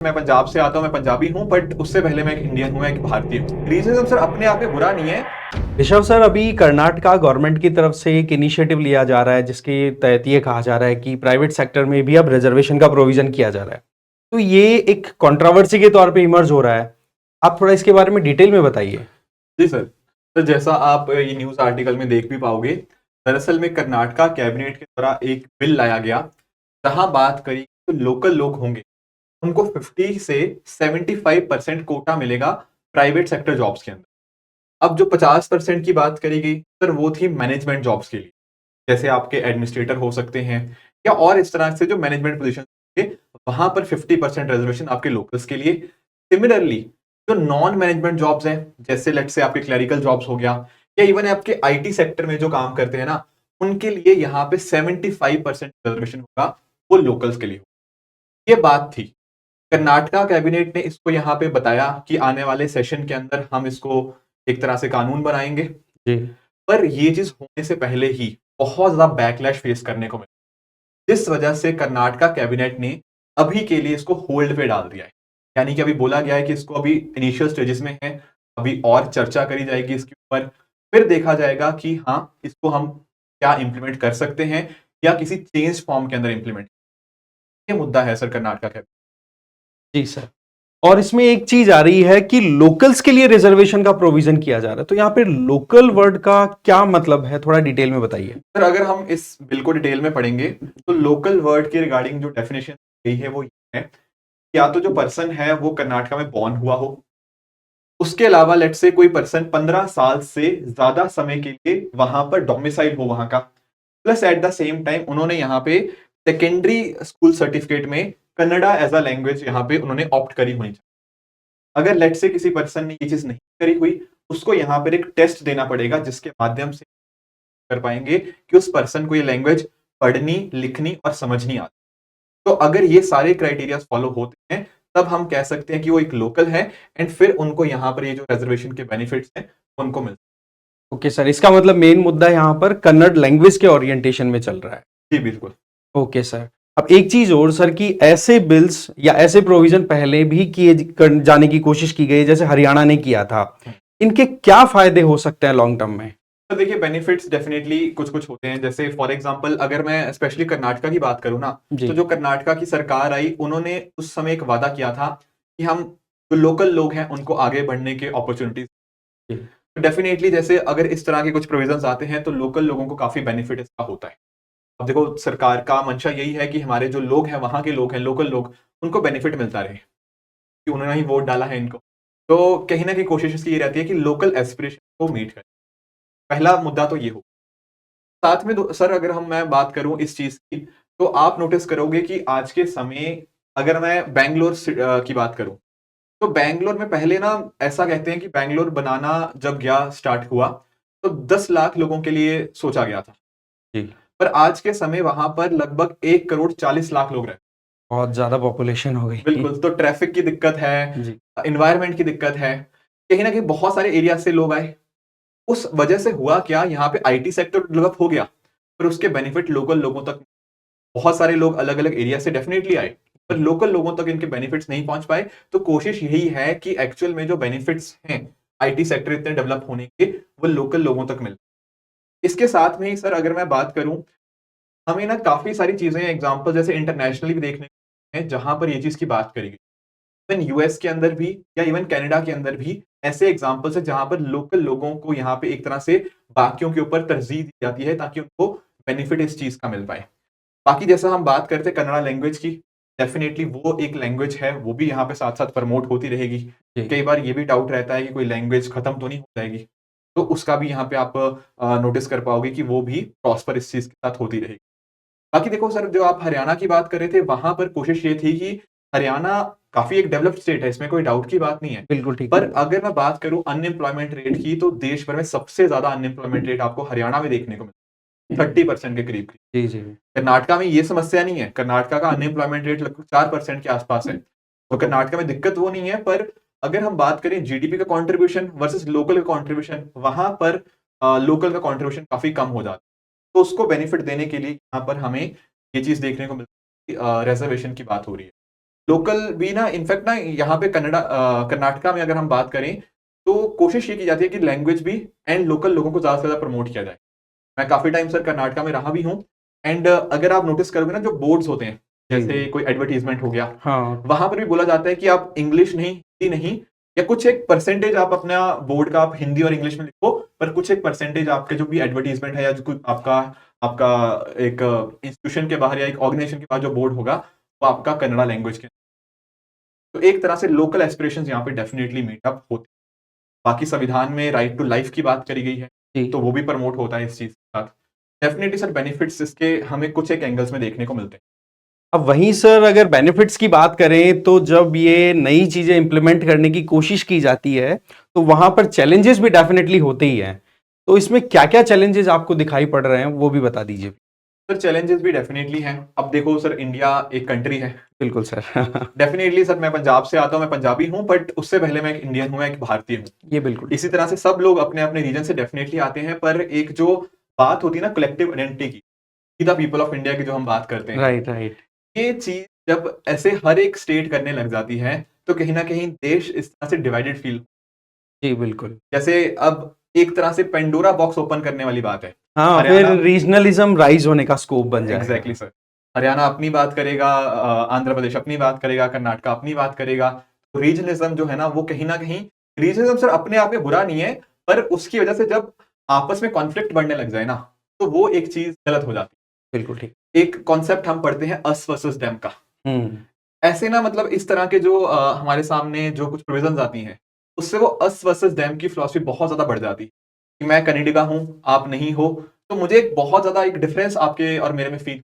मैं पंजाब से आता हूँ, मैं पंजाबी हूँ, बट उससे पहले मैं एक इंडियन हूँ, मैं एक भारतीय हूँ। रीजनिज्म सर अपने आप में बुरा नहीं है। ऋषभ सर, अभी कर्नाटका गवर्नमेंट की तरफ से एक इनिशिएटिव लिया जा रहा है जिसके तहत ये कहा जा रहा है कि प्राइवेट सेक्टर में भी अब रिजर्वेशन का प्रोविजन किया जा रहा है। तो ये एक कंट्रोवर्सी के तौर पे इमर्ज हो रहा है। आप थोड़ा इसके बारे में डिटेल में बताइए। जी सर। तो जैसा आप ये न्यूज आर्टिकल में देख भी पाओगे, दरअसल में कर्नाटका कैबिनेट के द्वारा एक बिल लाया गया, जहां बात करी तो लोकल लोग होंगे उनको 50 से 75% कोटा मिलेगा प्राइवेट सेक्टर जॉब्स के अंदर। अब जो 50% की बात करी गई सर, वो थी मैनेजमेंट जॉब्स के लिए, जैसे आपके एडमिनिस्ट्रेटर हो सकते हैं या और इस तरह से जो मैनेजमेंट पोजीशन के, वहां पर 50% रिजर्वेशन आपके लोकल्स के लिए। सिमिलरली जो नॉन मैनेजमेंट जॉब्स हैं, जैसे लेट्स से आपके क्लरिकल जॉब्स हो गया या इवन आपके आईटी सेक्टर में जो काम करते हैं ना, उनके लिए यहाँ पे 75% रिजर्वेशन होगा, वो लोकल्स के लिए होगा। ये बात थी। कर्नाटका कैबिनेट ने इसको यहाँ पे बताया कि आने वाले सेशन के अंदर हम इसको एक तरह से कानून बनाएंगे। जी। पर ये चीज होने से पहले ही बहुत ज्यादा बैकलैश फेस करने को मिला, जिस वजह से कर्नाटका कैबिनेट ने अभी के लिए इसको होल्ड पे डाल दिया है। यानी कि अभी बोला गया है कि इसको अभी इनिशियल स्टेजेस में है, अभी और चर्चा करी जाएगी इसके ऊपर, फिर देखा जाएगा कि हाँ इसको हम क्या इंप्लीमेंट कर सकते हैं या किसी चेंज फॉर्म के अंदर इंप्लीमेंट। ये मुद्दा है सर कर्नाटका कैबिनेट। जी सर। और इसमें एक चीज आ रही है कि लोकल्स के लिए रिजर्वेशन का प्रोविजन किया जा रहा है, तो यहाँ पे लोकल वर्ड का क्या मतलब है, थोड़ा डिटेल में बताइए। सर अगर हम इस बिल को डिटेल में पढ़ेंगे तो लोकल वर्ड के रिगार्डिंग जो डेफिनेशन गई है वो ये है, या तो जो पर्सन है वो कर्नाटका में बॉर्न हुआ हो, उसके अलावा लेट से कोई पर्सन 15 साल से ज्यादा समय के लिए वहां पर डोमिसाइल हो वहां का, plus at the same time उन्होंने यहाँ पे सेकेंडरी स्कूल सर्टिफिकेट में कन्नड़ा एज अ लैंग्वेज यहाँ पे उन्होंने ऑप्ट करी होनी चाहिए। अगर लेट से किसी पर्सन ने ये चीज नहीं करी हुई, उसको यहाँ पर एक टेस्ट देना पड़ेगा जिसके माध्यम से कर पाएंगे कि उस पर्सन को ये लैंग्वेज पढ़नी, लिखनी और समझनी आती। तो अगर ये सारे क्राइटेरिया फॉलो होते हैं, तब हम कह सकते हैं कि वो एक लोकल है, एंड फिर उनको यहाँ पर ये जो रिजर्वेशन के बेनिफिट्स हैं उनको मिलते ओके सर, इसका मतलब मेन मुद्दा यहाँ पर कन्नड़ लैंग्वेज के ओरिएंटेशन में चल रहा है। हैं। जी बिल्कुल। Okay sir. अब एक चीज और सर, कि ऐसे बिल्स या ऐसे प्रोविजन पहले भी जाने की कोशिश की गई, जैसे हरियाणा ने किया था। इनके क्या फायदे हो सकते हैं लॉन्ग टर्म में? तो देखिए बेनिफिट्स डेफिनेटली कुछ कुछ होते हैं, जैसे फॉर एग्जांपल अगर मैं स्पेशली कर्नाटका की बात करूं ना, जी। तो जो कर्नाटका की सरकार आई उन्होंने उस समय एक वादा किया था कि हम जो लोकल लोग हैं उनको आगे बढ़ने के अपॉर्चुनिटीज। जी। डेफिनेटली जैसे अगर इस तरह के कुछ प्रोविजंस आते हैं तो लोकल लोगों को काफी बेनिफिट इसका होता है। अब देखो सरकार का मंशा यही है कि हमारे जो लोग हैं, वहां के लोग हैं, लोकल लोग, उनको बेनिफिट मिलता रहे, कि उन्होंने ही वोट डाला है इनको। तो कहीं ना कहीं कोशिश इसकी ये रहती है कि लोकल एस्पिरेशन को मीट करें। पहला मुद्दा तो ये हो। साथ में सर अगर हम मैं बात करूं इस चीज की, तो आप नोटिस करोगे कि आज के समय अगर मैं बैंगलोर की बात करूं, तो बैंगलोर में पहले ना ऐसा कहते हैं कि बैंगलोर बनाना जब गया स्टार्ट हुआ तो 10 लाख लोगों के लिए सोचा गया था, जी। पर आज के समय वहां पर लगभग 1 करोड़ 40 लाख लोग रहते बहुत ज्यादा पॉपुलेशन हो हैं। गई। बिल्कुल, तो ट्रैफिक की दिक्कत है, जी। इन्वायरमेंट की दिक्कत है, कहीं ना कहीं बहुत सारे एरिया से लोग आए। उस वजह से हुआ क्या, यहाँ पे आईटी सेक्टर डेवलप हो गया, पर उसके बेनिफिट लोकल लोगों तक, बहुत सारे लोग अलग अलग एरिया से डेफिनेटली आए, पर लोकल लोगों तक इनके बेनिफिट्स नहीं पहुंच पाए। तो कोशिश यही है कि एक्चुअल में जो बेनिफिट्स हैं आईटी सेक्टर इतने डेवलप होने के, वो लोकल लोगों तक मिले। इसके साथ में ही सर अगर मैं बात करूं, हमें ना काफी सारी चीजें एग्जांपल जैसे इंटरनेशनली भी देखने को हैं जहां पर ये चीज की बात करी गई। इवन यूएस के अंदर भी या इवन कनाडा के अंदर भी ऐसे एग्जांपल्स है जहां पर लोकल लोगों को यहाँ पे एक तरह से बाकियों के ऊपर तरजीह दी जाती है ताकि उनको बेनिफिट इस चीज का मिल पाए। बाकी जैसा हम बात करते हैं कन्नड़ा लैंग्वेज की, डेफिनेटली वो एक लैंग्वेज है, वो भी यहाँ पे साथ साथ प्रमोट होती रहेगी। जी। कई बार ये भी डाउट रहता है कि कोई लैंग्वेज खत्म तो नहीं हो जाएगी, तो उसका भी यहाँ पे आप नोटिस कर पाओगे कि वो भी प्रॉस्पर इस चीज के साथ होती रहेगी। बाकी देखो सर, जो आप हरियाणा की बात कर रहे थे, वहां पर कोशिश ये थी कि हरियाणा काफी एक डेवलप्ड स्टेट है, इसमें कोई डाउट की बात नहीं है। बिल्कुल ठीक पर है। अगर मैं बात करूं अनएम्प्लॉयमेंट रेट की, तो देश भर में सबसे ज्यादा अनएम्प्लॉयमेंट रेट आपको हरियाणा में देखने को मिलता है, 30% के करीब। जी। जी। कर्नाटका में ये समस्या नहीं है, कर्नाटका का अनएम्प्लॉयमेंट रेट लगभग 4% के आसपास है, तो कर्नाटका में दिक्कत वो नहीं है। पर अगर हम बात करें जीडीपी का कंट्रीब्यूशन वर्सेस लोकल का कंट्रीब्यूशन, वहां पर लोकल का कंट्रीब्यूशन काफी कम हो जाता है। तो उसको बेनिफिट देने के लिए यहाँ पर हमें ये चीज देखने को मिलती है, रिजर्वेशन की बात हो रही है। लोकल भी ना, इनफैक्ट ना यहाँ पे कर्नाटका में अगर हम बात करें तो कोशिश ये की जाती है कि लैंग्वेज भी एंड लोकल लोगों को ज्यादा से ज्यादा प्रमोट किया जाए। मैं काफी टाइम सर कर्नाटका में रहा भी हूँ। एंड अगर आप नोटिस करोगे ना, जो बोर्ड्स होते हैं, जी, जैसे जी। कोई एडवर्टीजमेंट हो गया, हाँ, वहां पर भी बोला जाता है कि आप इंग्लिश नहीं, हिंदी नहीं, या कुछ एक परसेंटेज आप अपना बोर्ड का आप हिंदी और इंग्लिश में लिखो, पर कुछ एक परसेंटेज आपके जो भी एडवर्टीजमेंट है या जो कुछ आपका आपका एक इंस्टीट्यूशन के बाहर या एक ऑर्गेनाइजेशन के बाहर जो बोर्ड होगा, वो आपका कन्नड़ा लैंग्वेज के। तो एक तरह से लोकल एस्पिरेशंस यहाँ पे डेफिनेटली मीटअप होते हैं। बाकी संविधान में राइट टू लाइफ की बात करी गई है, जी। तो वो भी प्रमोट होता है इस चीज के साथ। डेफिनेटली सर बेनिफिट्स इसके हमें कुछ एक एंगल्स में देखने को मिलते हैं। अब वहीं सर अगर बेनिफिट्स की बात करें तो जब ये नई चीजें इंप्लीमेंट करने की कोशिश की जाती है तो वहां पर चैलेंजेस भी डेफिनेटली होते ही हैं। तो इसमें क्या-क्या चैलेंजेस आपको दिखाई पड़ रहे हैं वो भी बता दीजिए। सर चैलेंजेस भी डेफिनेटली हैं। अब देखो सर, इंडिया एक कंट्री है। बिल्कुल सर। डेफिनेटली सर, मैं पंजाब से आता हूँ, मैं पंजाबी हूँ, बट उससे पहले मैं एक इंडियन हूँ, मैं एक भारतीय हूँ। ये बिल्कुल इसी तरह से सब लोग अपने अपने रीजन से डेफिनेटली आते हैं, पर एक जो बात होती है ना कलेक्टिव आइडेंटिटी की, द पीपल ऑफ इंडिया की जो हम बात करते हैं, राइट, राइट। ये चीज जब ऐसे हर एक स्टेट करने लग जाती है, तो कहीं ना कहीं देश इस तरह से डिवाइडेड फील, जी, बिल्कुल। जैसे अब एक तरह से पेंडोरा बॉक्स ओपन करने वाली बात है। हाँ, फिर हरियाणा, रीजनलिज्म राइज होने का स्कोप बन एग्जैक्टली जाएगा। सर, हरियाणा अपनी बात करेगा, आंध्र प्रदेश अपनी बात करेगा, कर्नाटका अपनी बात करेगा। तो रीजनलिज्म जो है ना, वो कहीं ना कहीं, रीजनलिज्म सर अपने आप में बुरा नहीं है, पर उसकी वजह से जब आपस में कॉन्फ्लिक्ट बढ़ने लग जाए ना, तो वो एक चीज गलत हो जाती बिल्कुल ठीक। है। एक कॉन्सेप्ट हम पढ़ते हैं अस वर्सेस डेम का। हुँ। ऐसे ना, मतलब इस तरह के जो हमारे सामने जो कुछ प्रोविजंस आती हैं, उससे वो अस वर्सेस डेम की फिलॉसफी बहुत ज्यादा बढ़ जाती है कि मैं कनाडा हूं, आप नहीं हो। तो मुझे एक बहुत ज्यादा एक डिफरेंस आपके और मेरे में फील,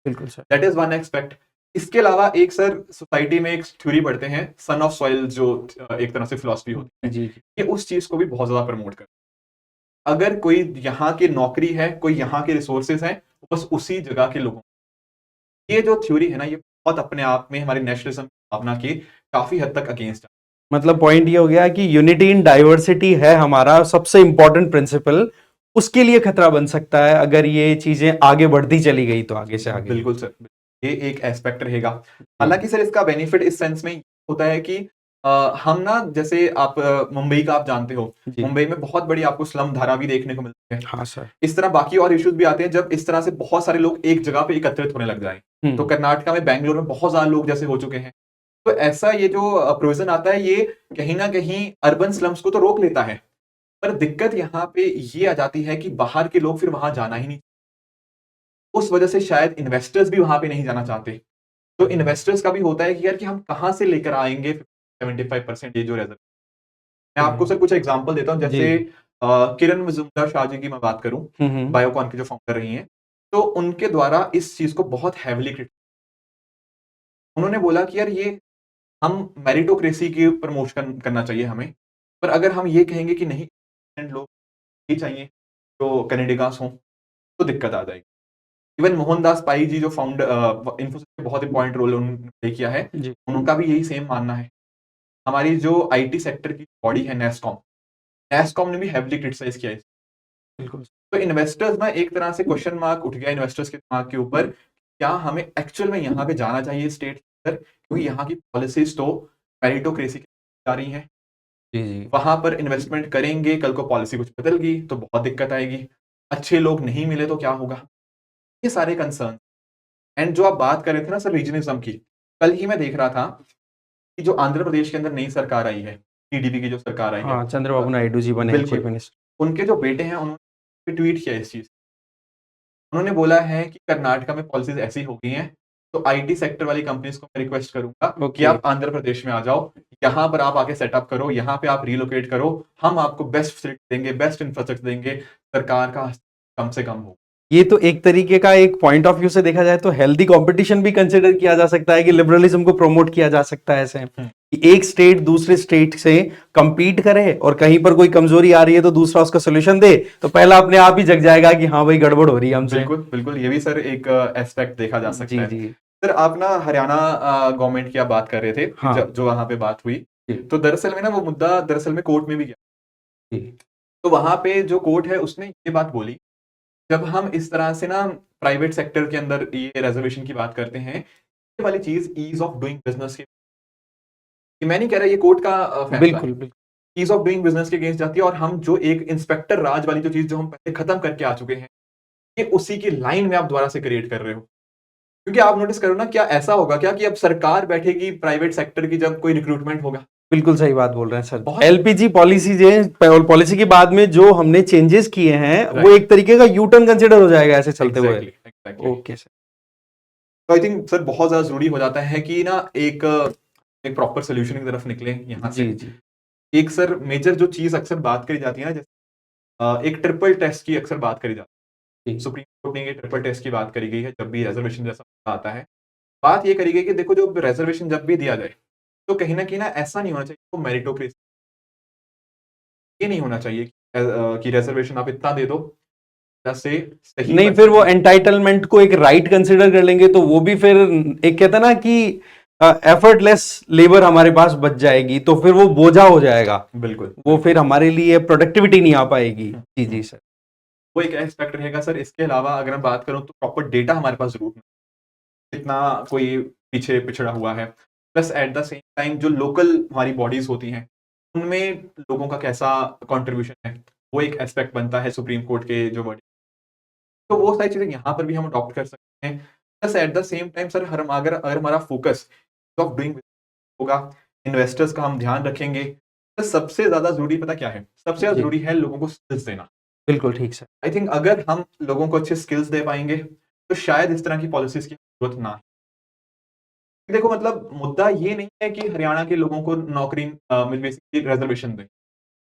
बिल्कुल sir. That is one aspect. इसके अलावा एक सर सोसाइटी में एक थ्योरी पढ़ते हैं, सन ऑफ सॉइल, जो एक तरह से फिलॉसफी होती जी, है, जी, जी। ये उस चीज को भी बहुत ज्यादा प्रमोट करता है। अगर कोई यहाँ की नौकरी है, कोई यहाँ के रिसोर्सेज हैं, बस उसी जगह के लोगों, ये जो थ्योरी है ना, ये बहुत अपने आप में हमारे नेशनलिज्म की भावना के काफी हद तक अगेंस्ट है। मतलब पॉइंट ये हो गया कि यूनिटी इन डाइवर्सिटी है हमारा सबसे इंपॉर्टेंट प्रिंसिपल, उसके लिए खतरा बन सकता है अगर ये चीजें आगे बढ़ती चली गई तो आगे से आगे। बिल्कुल सर, ये एक एस्पेक्ट रहेगा। जी, हालांकि सर इसका बेनिफिट इस सेंस में होता है कि हम ना, जैसे आप मुंबई का आप जानते हो, जी। मुंबई में बहुत बड़ी आपको स्लम धारा भी देखने को मिलती है। हाँ सर। इस तरह बाकी और इश्यूज भी आते हैं जब इस तरह से बहुत सारे लोग एक जगह पे एकत्रित होने लग जाएं। तो हुँ। कर्नाटका में, बैंगलोर में बहुत ज्यादा लोग जैसे हो चुके हैं। तो ऐसा ये जो प्रोविजन आता है, ये कहीं ना कहीं अर्बन स्लम्स को तो रोक लेता है, पर दिक्कत यहाँ पे ये आ जाती है कि बाहर के लोग फिर वहां जाना ही नहीं, उस वजह से शायद इन्वेस्टर्स भी वहां पे नहीं जाना चाहते। तो इन्वेस्टर्स का भी होता है कि यार, कि हम कहाँ से लेकर आएंगे 75% ये जो रिजर्व। मैं आपको सर कुछ एग्जांपल देता हूँ, जी, जैसे जी। किरण मजूमदार शाह जी की मैं बात करूं, हुँ, हुँ। बायोकॉन के जो फाउंडर रही हैं, तो उनके द्वारा इस चीज को बहुत हैविली, उन्होंने बोला कि यार, ये हम मेरिटोक्रेसी की प्रमोशन करना चाहिए हमें, पर अगर हम ये कहेंगे कि नहीं, लोग ही चाहिए जो कैनेडिगास हों, तो दिक्कत आ जाएगी। इवन मोहनदास पाई जी जो फाउंडर, इन्फोसिस में बहुत इंपॉर्टेंट रोल उन्होंने प्ले किया है, जी, उनका भी यही सेम मानना है। हमारी जो आईटी सेक्टर की बॉडी है, नेस्कॉम, नेस्कॉम ने भी हैविली क्रिटिसाइज किया है। बिल्कुल। तो इन्वेस्टर्स ना, एक तरह से क्वेश्चन मार्क उठ गया इन्वेस्टर्स के दिमाग के ऊपर, क्या हमें एक्चुअल में यहाँ पे जाना चाहिए स्टेट के अंदर, क्योंकि यहाँ की पॉलिसीज तो मेरिटोक्रेसी की जा रही हैं। जी, जी। वहां पर इन्वेस्टमेंट करेंगे, कल को पॉलिसी कुछ बदल गई तो बहुत दिक्कत आएगी, अच्छे लोग नहीं मिले तो क्या होगा, ये सारे कंसर्न। एंड जो आप बात कर रहे थे ना सर रीजनिज्म की, कल ही मैं देख रहा था कि जो आंध्र प्रदेश के अंदर नई सरकार आई है, टीडीपी की जो सरकार आई है, हाँ, चंद्रबाबू नायडू जी बने हैं चीफ बिल्कुल, मिनिस्टर। उनके जो बेटे हैं, उन्होंने ट्वीट किया इस चीज। उन्होंने बोला है कि कर्नाटका में पॉलिसीज ऐसी हो गई हैं, तो आईटी सेक्टर वाली कंपनीज को मैं रिक्वेस्ट करूंगा कि ओके। आप आंध्र प्रदेश में आ जाओ, यहाँ पर आप आके सेटअप करो, यहाँ पे आप रिलोकेट करो, हम आपको बेस्ट फैसिलिटी देंगे, बेस्ट इंफ्रास्ट्रक्चर देंगे, सरकार का कम से कम हो। ये तो एक तरीके का एक पॉइंट ऑफ व्यू से देखा जाए तो हेल्दी कंपटीशन भी कंसिडर किया जा सकता है कि लिबरलिज्म को प्रमोट किया जा सकता है ऐसे कि एक स्टेट दूसरे स्टेट से compete करे और कहीं पर कोई कमजोरी आ रही है तो दूसरा उसका सोल्यूशन दे तो पहला अपने आप ही जग जाएगा कि हाँ भाई गड़बड़ हो रही है हमसे। बिल्कुल बिल्कुल, ये भी सर एक एस्पेक्ट देखा जा सकता जी, है। जी। सर आप ना हरियाणा गवर्नमेंट की आप बात कर रहे थे कि हाँ। जो वहां पे बात हुई, जी, तो दरअसल में ना वो मुद्दा दरअसल में कोर्ट में भी गया। जी। तो वहां पे जो कोर्ट है, उसने ये बात बोली, जब हम इस तरह से ना प्राइवेट सेक्टर के अंदर ये रिजर्वेशन की बात करते हैं, ये वाली चीज ईज ऑफ डूइंग बिजनेस की, मैं नहीं कह रहा ये कोर्ट का फैसला बिल्कुल, है, बिल्कुल। ईज ऑफ डूइंग बिजनेस के अगेंस्ट जाती है, और हम जो एक इंस्पेक्टर राज वाली जो चीज जो हम पहले खत्म करके आ चुके हैं, ये उसी की लाइन में आप दोबारा से क्रिएट कर रहे हो। क्योंकि आप नोटिस करो ना, क्या ऐसा होगा क्या कि अब सरकार बैठेगी प्राइवेट सेक्टर की जब कोई रिक्रूटमेंट होगा? बिल्कुल सही बात बोल रहे हैं सर। बहुत एलपीजी पॉलिसी पॉलिसी के बाद में जो हमने चेंजेस किए हैं वो राइट, एक तरीके का यू टर्न कंसिडर हो जाएगा ऐसे चलते हुए। Exactly exactly. Okay sir. तो आई थिंक सर बहुत ज्यादा जरूरी हो जाता है कि ना एक एक प्रॉपर सोल्यूशन की तरफ निकले यहाँ से। जी, जी। एक सर मेजर जो चीज अक्सर बात करी जाती है ना, जैसे एक ट्रिपल टेस्ट की अक्सर बात करी जाती है, जी, सुप्रीम कोर्ट ने ये ट्रिपल टेस्ट की बात करी गई है जब भी रिजर्वेशन जैसा मुद्दा आता है। बात ये करी गई कि देखो जो रिजर्वेशन जब भी दिया जाए, तो कहीं ना ऐसा नहीं होना चाहिए वो मेरिटोक्रेसी, ये नहीं होना चाहिए कि रिजर्वेशन आप इतना दे दो जैसे सही नहीं फिर वो एंटाइटलमेंट को एक राइट कंसिडर कर लेंगे तो वो भी फिर एक कहते हैं ना कि एफर्टलेस लेबर हमारे पास बच जाएगी तो फिर वो बोझा हो जाएगा, बिल्कुल वो फिर हमारे लिए प्रोडक्टिविटी नहीं आ पाएगी। जी, जी हम्म। सर। वो एक एस्पेक्ट रहेगा सर। इसके अलावा अगर मैं बात करूं तो प्रॉपर डेटा हमारे पास जरूर नहीं, कितना कोई पीछे पिछड़ा हुआ है, plus at the same time जो लोकल हमारी बॉडीज होती हैं उनमें लोगों का कैसा कंट्रीब्यूशन है, वो एक एस्पेक्ट बनता है सुप्रीम कोर्ट के जो वर्डिक्ट। तो वो सारी चीजें यहाँ पर भी हम अडॉप्ट कर सकते हैं। Plus at the same time sir हर अगर अगर हमारा फोकस ऑफ डूइंग होगा, इन्वेस्टर्स का हम ध्यान रखेंगे, तो सबसे ज्यादा जरूरी पता क्या है? सबसे ज्यादा जी, जरूरी है लोगों को स्किल्स देना। बिल्कुल ठीक सर। आई थिंक अगर हम लोगों को अच्छे स्किल्स दे पाएंगे तो शायद इस तरह की पॉलिसीज की जरूरत ना है। देखो मतलब मुद्दा ये नहीं है कि हरियाणा के लोगों को नौकरी मिल बेसिकली रिजर्वेशन दें।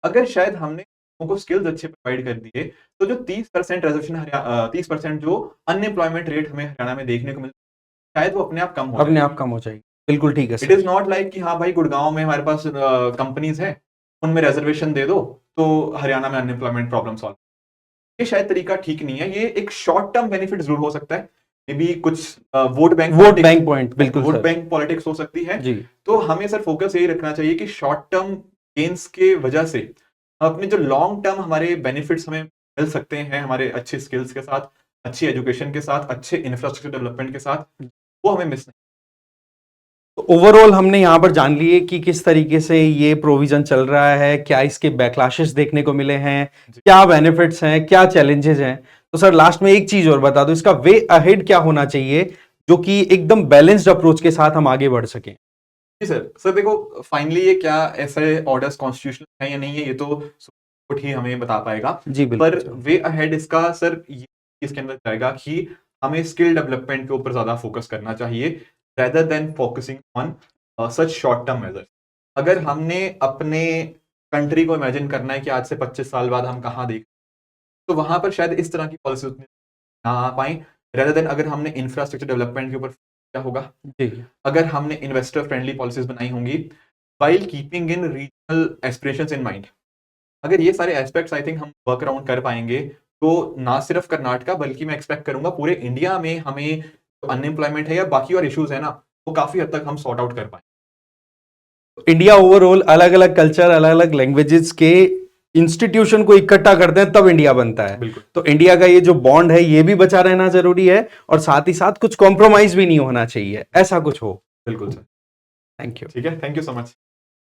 अगर शायद हमने लोगों को स्किल्स अच्छे प्रोवाइड कर दिए, तो जो 30% रिजर्वेशन 30% जो अनएम्प्लॉयमेंट रेट हमें हरियाणा में देखने को मिलता है, शायद वो अपने आप कम हो अपने जाए। आप कम हो जाएगी। बिल्कुल ठीक है it sir. Is not like कि हाँ भाई गुड़गांव में हमारे पास कंपनीज हैं, उनमें रिजर्वेशन दे दो तो हरियाणा में अनएम्प्लॉयमेंट प्रॉब्लम सॉल्व। ये शायद तरीका ठीक नहीं है। ये एक शॉर्ट टर्म बेनिफिट जरूर हो सकता है, मे बी कुछ वोट बैंक पॉइंट बिल्कुल वोट सर। बैंक पॉलिटिक्स हो सकती है। जी, तो हमें सर फोकस यही रखना चाहिए कि शॉर्ट टर्म गेन्स के वजह से अपने जो लॉन्ग टर्म हमारे बेनिफिट्स हमें मिल सकते हैं, हमारे अच्छे स्किल्स के साथ, अच्छी एजुकेशन के साथ, अच्छे इंफ्रास्ट्रक्चर डेवलपमेंट के साथ, वो हमें मिस नहीं। तो ओवरऑल हमने यहाँ पर जान लिए कि किस तरीके से ये प्रोविजन चल रहा है, क्या इसके बैकलैशेस देखने को मिले हैं, जी। क्या बेनिफिट्स हैं, क्या चैलेंजेस हैं। तो सर लास्ट में एक चीज और बता दो, इसका वे अहेड क्या होना चाहिए जो कि एकदम बैलेंस्ड अप्रोच के साथ हम आगे बढ़ सकें। जी सर। सर देखो फाइनली ये क्या ऐसे ऑर्डर्स कॉन्स्टिट्यूशनल है या नहीं है, ये तो सुप्रीम कोर्ट ही हमें बता पाएगा। जी बिल्कुल पर सर। वे अहेड इसका सर ये इसके अंदर जाएगा कि हमें स्किल डेवलपमेंट के ऊपर ज्यादा फोकस करना चाहिए rather than focusing on such short term measure. अगर हमने अपने कंट्री को इमेजिन करना है कि आज से 25 साल बाद हम कहाँ देख, तो वहां पर शायद इस तरह की पॉलिसी उतनी ना आ पाए। रेदर देन अगर हमने इंफ्रास्ट्रक्चर डेवलपमेंट के ऊपर क्या होगा, जी अगर हमने इन्वेस्टर फ्रेंडली पॉलिसीज बनाई होंगी while keeping in regional aspirations in mind, अगर ये सारे एस्पेक्ट्स आई थिंक हम वर्क अराउंड कर पाएंगे, तो ना सिर्फ कर्नाटका बल्कि मैं एक्सपेक्ट करूंगा पूरे इंडिया में हमें अनएम्प्लॉयमेंट है या बाकी और इश्यूज है ना, वो काफी हद तक हम सॉर्ट आउट कर पाएंगे। इंडिया ओवरऑल अलग अलग कल्चर, अलग अलग लैंग्वेजेस के इंस्टीट्यूशन को इकट्ठा करते हैं तब इंडिया बनता है। बिल्कुल तो इंडिया का ये जो बॉन्ड है ये भी बचा रहना जरूरी है और साथ ही साथ कुछ कॉम्प्रोमाइज भी नहीं होना चाहिए, ऐसा कुछ हो। बिल्कुल सर। Thank you. ठीक है, थैंक यू सो मच।